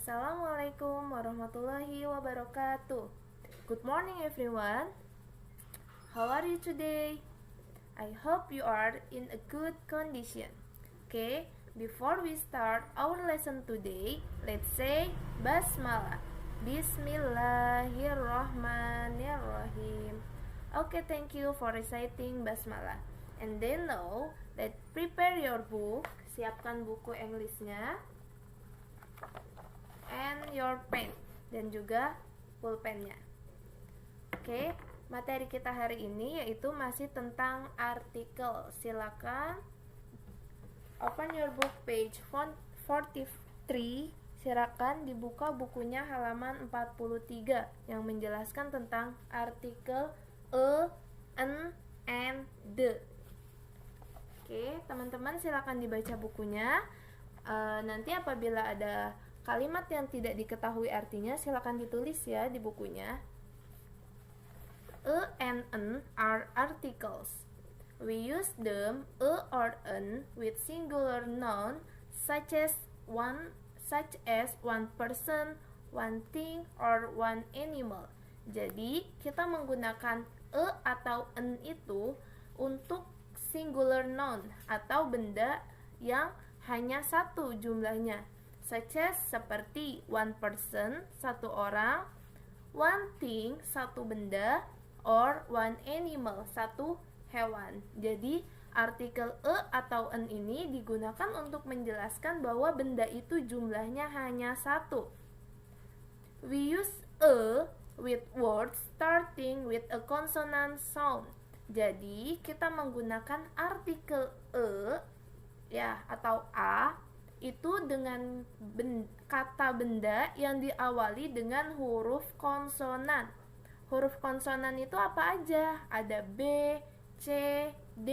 Assalamualaikum warahmatullahi wabarakatuh. Good morning everyone. How are you today? I hope you are in a good condition. Okay, before we start our lesson today, let's say Basmalah. Bismillahirrahmanirrahim. Okay, thank you for reciting Basmalah. And then now, let's prepare your book. Siapkan buku Englishnya and your pen dan juga pulpennya. Oke, materi kita hari ini yaitu masih tentang artikel. Silakan open your book page 43. Silakan dibuka bukunya halaman 43 yang menjelaskan tentang artikel a, an, and the. Oke, teman-teman silakan dibaca bukunya. Nanti apabila ada kalimat yang tidak diketahui artinya, silakan ditulis ya di bukunya. A and an are articles. We use them a or an with singular noun such as one person, one thing, or one animal. Jadi, kita menggunakan a atau an itu untuk singular noun atau benda yang hanya satu jumlahnya, such as seperti one person, satu orang, one thing, satu benda, or one animal, satu hewan. Jadi artikel a atau an ini digunakan untuk menjelaskan bahwa benda itu jumlahnya hanya satu. We use a with words starting with a consonant sound. Jadi kita menggunakan artikel a ya atau a itu dengan kata benda yang diawali dengan huruf konsonan. Huruf konsonan itu apa aja? Ada B, C, D,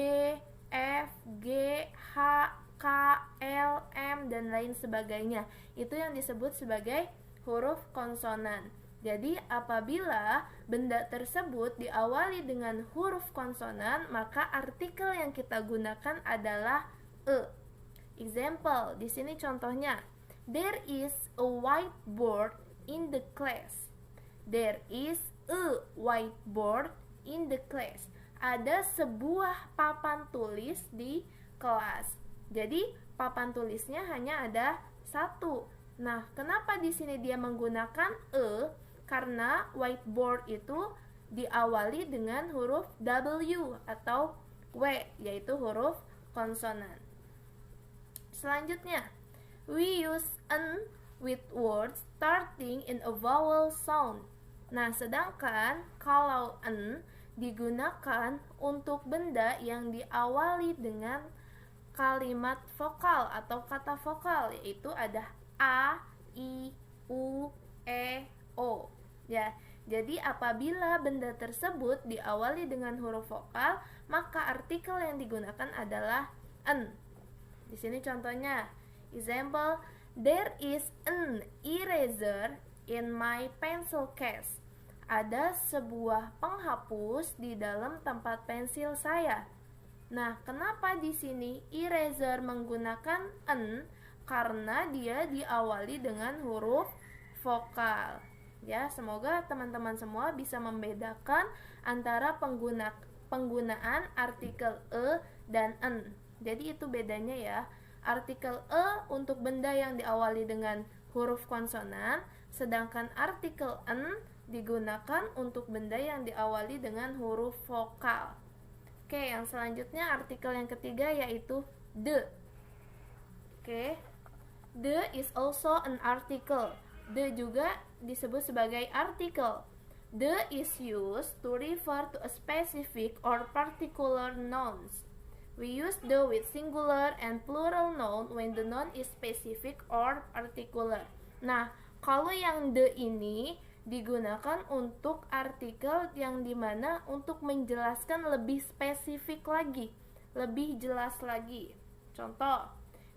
F, G, H, K, L, M, dan lain sebagainya. Itu yang disebut sebagai huruf konsonan. Jadi apabila benda tersebut diawali dengan huruf konsonan, maka artikel yang kita gunakan adalah a. Example, di sini contohnya. There is a whiteboard in the class. There is a whiteboard in the class. Ada sebuah papan tulis di kelas. Jadi papan tulisnya hanya ada satu. Nah, kenapa di sini dia menggunakan a? Karena whiteboard itu diawali dengan huruf W atau W, yaitu huruf konsonan. Selanjutnya, we use an with words starting in a vowel sound. Nah, sedangkan kalau an digunakan untuk benda yang diawali dengan kalimat vokal atau kata vokal, yaitu ada a, i, u, e, o. Ya, jadi apabila benda tersebut diawali dengan huruf vokal, maka artikel yang digunakan adalah an. Di sini contohnya, example, there is an eraser in my pencil case. Ada sebuah penghapus di dalam tempat pensil saya. Nah, kenapa di sini eraser menggunakan an? Karena dia diawali dengan huruf vokal. Ya, semoga teman-teman semua bisa membedakan antara penggunaan artikel a dan an. Jadi itu bedanya ya. Artikel a untuk benda yang diawali dengan huruf konsonan, sedangkan artikel an digunakan untuk benda yang diawali dengan huruf vokal. Oke, yang selanjutnya artikel yang ketiga yaitu the. Oke. The is also an article. The juga disebut sebagai artikel. The is used to refer to a specific or particular nouns. We use the with singular and plural noun when the noun is specific or particular. Nah, kalau yang the ini digunakan untuk artikel yang dimana untuk menjelaskan lebih spesifik lagi, lebih jelas lagi. Contoh,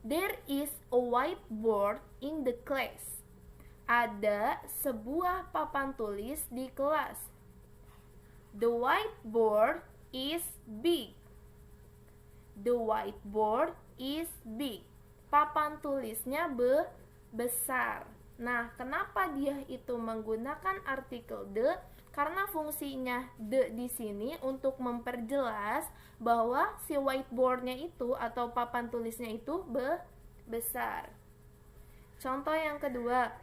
there is a whiteboard in the class. Ada sebuah papan tulis di kelas. The whiteboard is big. The whiteboard is big. Papan tulisnya besar. Nah, kenapa dia itu menggunakan artikel the? Karena fungsinya the di sini untuk memperjelas bahwa si whiteboardnya itu atau papan tulisnya itu besar. Contoh yang kedua,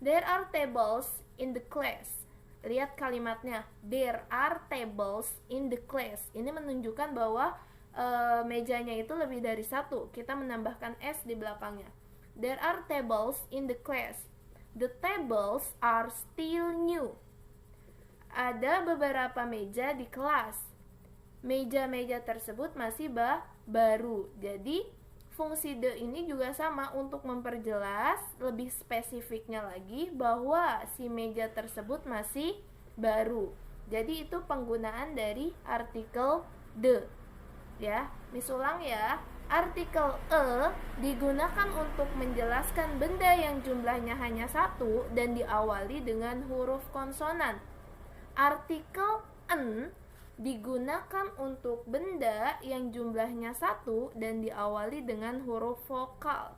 there are tables in the class. Lihat kalimatnya, there are tables in the class. Ini menunjukkan bahwa mejanya itu lebih dari satu. Kita menambahkan s di belakangnya. There are tables in the class. The tables are still new. Ada beberapa meja di kelas. Meja-meja tersebut masih baru. Jadi fungsi the ini juga sama untuk memperjelas lebih spesifiknya lagi bahwa si meja tersebut masih baru. Jadi itu penggunaan dari artikel the. Ya, Miss ulang ya. Artikel digunakan untuk menjelaskan benda yang jumlahnya hanya satu dan diawali dengan huruf konsonan. Artikel digunakan untuk benda yang jumlahnya satu dan diawali dengan huruf vokal.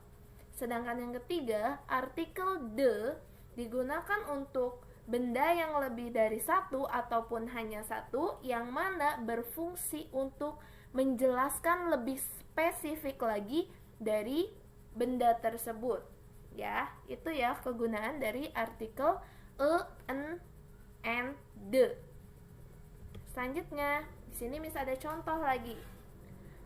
Sedangkan yang ketiga, artikel the digunakan untuk benda yang lebih dari satu ataupun hanya satu yang mana berfungsi untuk menjelaskan lebih spesifik lagi dari benda tersebut. Ya, itu ya kegunaan dari artikel an, and, the. Selanjutnya, di sini Miss ada contoh lagi.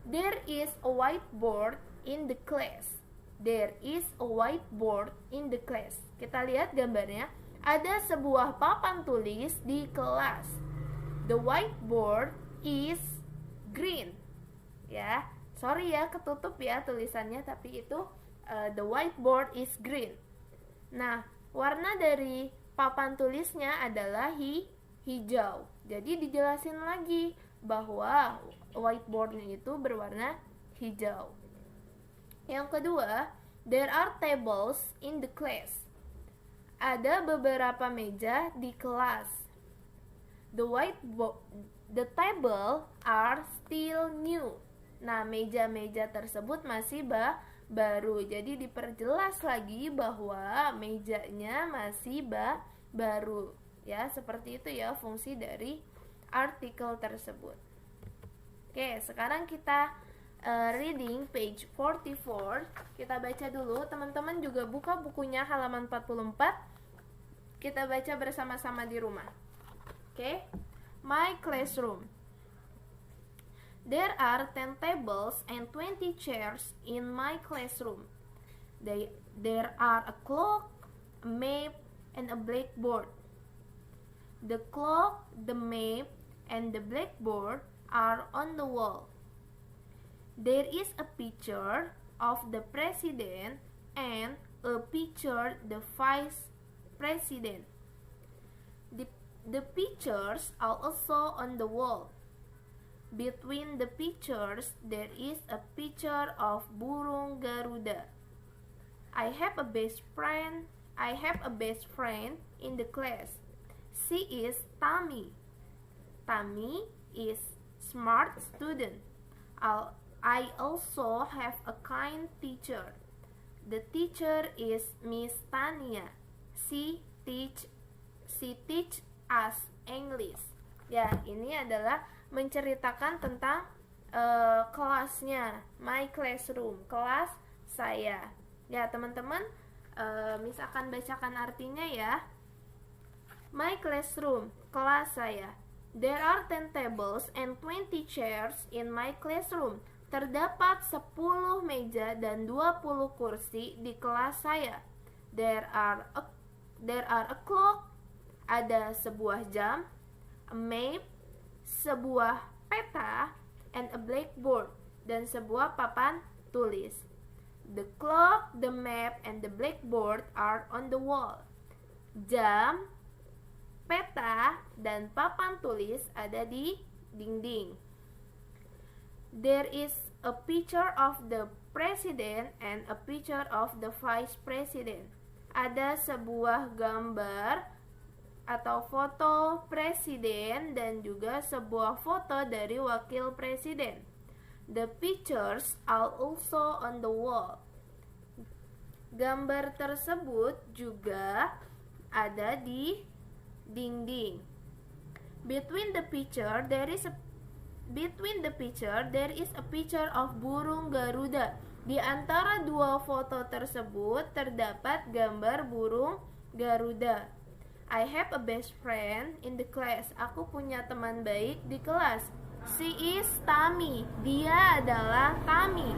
There is a whiteboard in the class. There is a whiteboard in the class. Kita lihat gambarnya. Ada sebuah papan tulis di kelas. The whiteboard is green. Ya, sorry ya ketutup ya tulisannya, tapi itu the whiteboard is green. Nah, warna dari papan tulisnya adalah hijau. Jadi dijelasin lagi bahwa whiteboardnya itu berwarna hijau. Yang kedua, there are tables in the class. Ada beberapa meja di kelas. The table are still new. Nah, meja-meja tersebut masih baru. Jadi diperjelas lagi bahwa mejanya masih baru. Ya, seperti itu ya fungsi dari artikel tersebut. Oke, sekarang kita reading page 44. Kita baca dulu. Teman-teman juga buka bukunya halaman 44. Kita baca bersama-sama di rumah. Oke. My classroom. There are 10 tables and 20 chairs in my classroom. There are a clock, a map, and a blackboard. The clock, the map, and the blackboard are on the wall. There is a picture of the president and a picture of the vice president. The pictures are also on the wall. Between the pictures, there is a picture of burung Garuda. I have a best friend in the class. She is Tammy. Tammy is smart student. I also have a kind teacher. The teacher is Miss Tania. She teach us English. Ya, ini adalah menceritakan tentang kelasnya, my classroom, kelas saya. Ya, teman-teman, Miss akan bacakan artinya ya. My classroom, kelas saya. There are 10 tables and 20 chairs in my classroom. Terdapat 10 meja dan 20 kursi di kelas saya. There are a clock, ada sebuah jam, a map, sebuah peta, and a blackboard, dan sebuah papan tulis. The clock, the map, and the blackboard are on the wall. Jam, peta, dan papan tulis ada di dinding. There is a picture of the president and a picture of the vice president. Ada sebuah gambar atau foto presiden dan juga sebuah foto dari wakil presiden. The pictures are also on the wall. Gambar tersebut juga ada di dinding. Between the picture there is a picture of burung Garuda. Di antara dua foto tersebut terdapat gambar burung Garuda. I have a best friend in the class. Aku punya teman baik di kelas. She is Tami. Dia adalah Tami.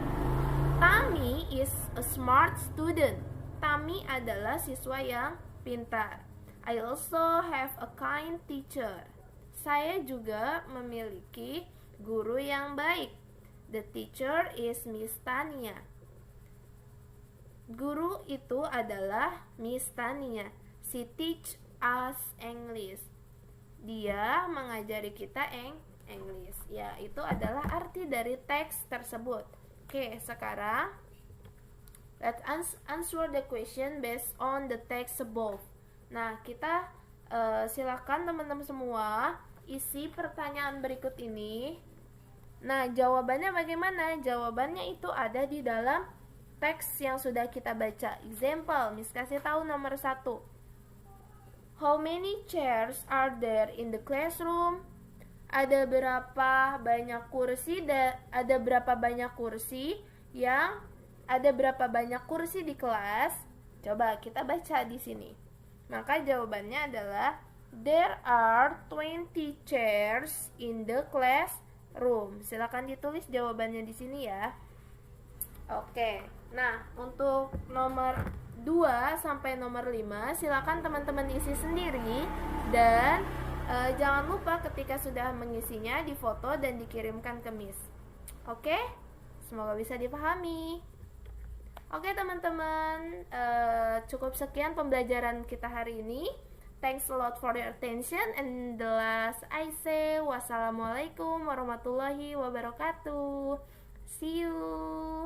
Tami is a smart student. Tami adalah siswa yang pintar. I also have a kind teacher. Saya juga memiliki guru yang baik. The teacher is Miss Tania. Guru itu adalah Miss Tania. She teach us English. Dia mengajari kita English. Ya, itu adalah arti dari teks tersebut. Oke, sekarang let's answer the question based on the text above. Nah, kita silakan teman-teman semua isi pertanyaan berikut ini. Nah, jawabannya bagaimana? Jawabannya itu ada di dalam teks yang sudah kita baca. Example, Miss kasih tahu nomor 1. How many chairs are there in the classroom? Ada berapa banyak kursi di kelas? Coba kita baca di sini. Maka jawabannya adalah there are 20 chairs in the classroom. Silakan ditulis jawabannya di sini ya. Oke. Nah, untuk nomor 2 sampai nomor 5 silakan teman-teman isi sendiri dan jangan lupa ketika sudah mengisinya difoto dan dikirimkan ke Miss. Oke? Semoga bisa dipahami. Oke teman-teman, cukup sekian pembelajaran kita hari ini. Thanks a lot for your attention, and the last I say wassalamualaikum warahmatullahi wabarakatuh. See you.